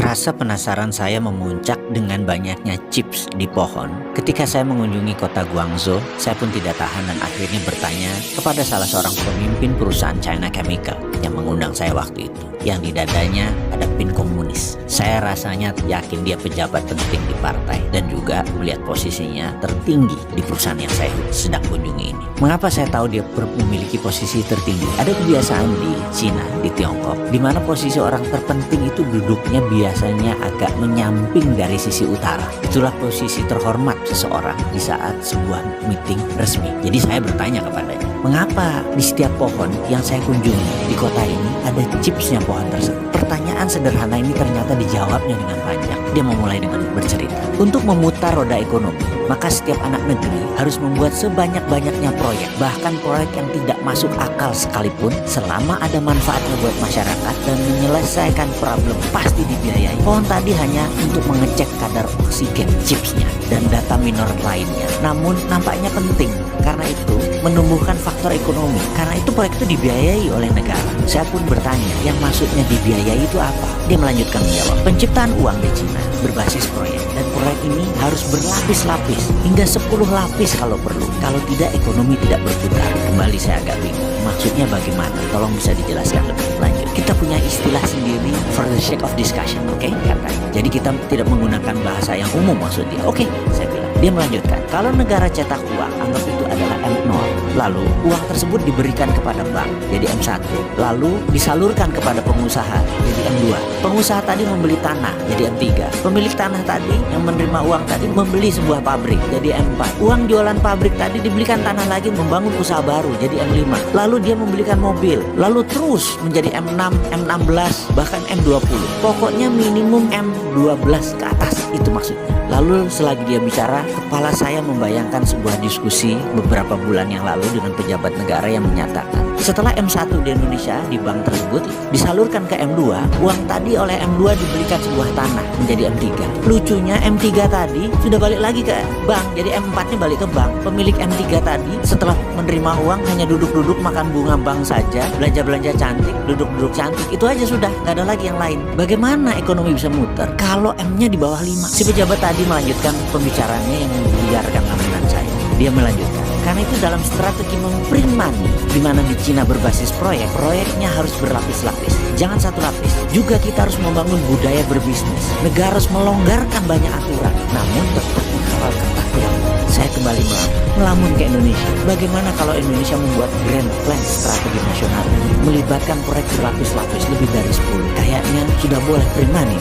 Rasa penasaran saya memuncak dengan banyaknya chips di pohon. Ketika saya mengunjungi kota Guangzhou, saya pun tidak tahan dan akhirnya bertanya kepada salah seorang pemimpin perusahaan China Chemical yang mengundang saya waktu itu. Yang di dadanya ada pin komunis. Saya rasanya yakin dia pejabat penting di partai dan juga melihat posisinya tertinggi di perusahaan yang saya sedang kunjungi ini. Mengapa saya tahu dia memiliki posisi tertinggi? Ada kebiasaan di Cina, di Tiongkok, di mana posisi orang terpenting itu duduknya biasanya agak menyamping dari sisi utara. Itulah posisi terhormat seseorang di saat sebuah meeting resmi. Jadi saya bertanya kepadanya, mengapa di setiap pohon yang saya kunjungi di kota ini ada chipsnya pohon tersebut? Pertanyaan sederhana ini ternyata dijawabnya dengan panjang. Dia memulai dengan bercerita. Untuk memutar roda ekonomi, maka setiap anak negeri harus membuat sebanyak-banyaknya proyek. Bahkan proyek yang tidak masuk akal sekalipun, selama ada manfaatnya buat masyarakat dan menyelesaikan problem, pasti dibiayai. Pohon tadi hanya untuk mengecek kadar oksigen chipsnya dan data minor lainnya. Namun nampaknya penting, karena itu menumbuhkan faktor ekonomi. Karena itu proyek itu dibiayai oleh negara. Saya pun bertanya, yang maksudnya dibiayai itu apa? Dia melanjutkan menjawab, penciptaan uang di Cina berbasis proyek. Dan proyek ini harus berlapis-lapis, hingga 10 lapis kalau perlu. Kalau tidak, ekonomi tidak berputar. Kembali saya agak bingung, maksudnya bagaimana? Tolong bisa dijelaskan lebih lanjut. Kita punya istilah sendiri for the sake of discussion, oke? Katanya. Jadi kita tidak menggunakan bahasa yang umum maksudnya. Oke, saya bilang. Dia melanjutkan, kalau negara cetak uang, anggap itu adalah M0. Lalu uang tersebut diberikan kepada bank, jadi M1. Lalu disalurkan kepada pengusaha, jadi M2. Pengusaha tadi membeli tanah, jadi M3. Pemilik tanah tadi yang menerima uang tadi membeli sebuah pabrik, jadi M4. Uang jualan pabrik tadi dibelikan tanah lagi membangun usaha baru, jadi M5. Lalu dia membelikan mobil, lalu terus menjadi M6, M16, bahkan M20. Pokoknya minimum M12 ke atas, itu maksudnya. Lalu selagi dia bicara, kepala saya membayangkan sebuah diskusi beberapa bulan yang lalu dengan pejabat negara yang menyatakan, setelah M1 di Indonesia di bank tersebut disalurkan ke M2, uang tadi oleh M2 dibelikan sebuah tanah menjadi M3. Lucunya M3 tadi sudah balik lagi ke bank, jadi M4-nya balik ke bank. Pemilik M3 tadi setelah menerima uang hanya duduk-duduk makan bunga bank saja, belanja-belanja cantik, duduk-duduk cantik, itu aja sudah, nggak ada lagi yang lain. Bagaimana ekonomi bisa muter kalau M-nya di bawah 5? Si pejabat tadi melanjutkan pembicaraannya yang membiarkan lambungan saya. Dia melanjutkan, karena itu dalam strategi memprint money, di mana di Cina berbasis proyek, proyeknya harus berlapis-lapis. Jangan satu lapis. Juga kita harus membangun budaya berbisnis. Negara harus melonggarkan banyak aturan, namun tetap menghalalkan aturan. Saya kembali melamun ke Indonesia. Bagaimana kalau Indonesia membuat grand plan strategi nasional ini, melibatkan proyek berlapis-lapis lebih dari 10? Kayaknya sudah boleh print money.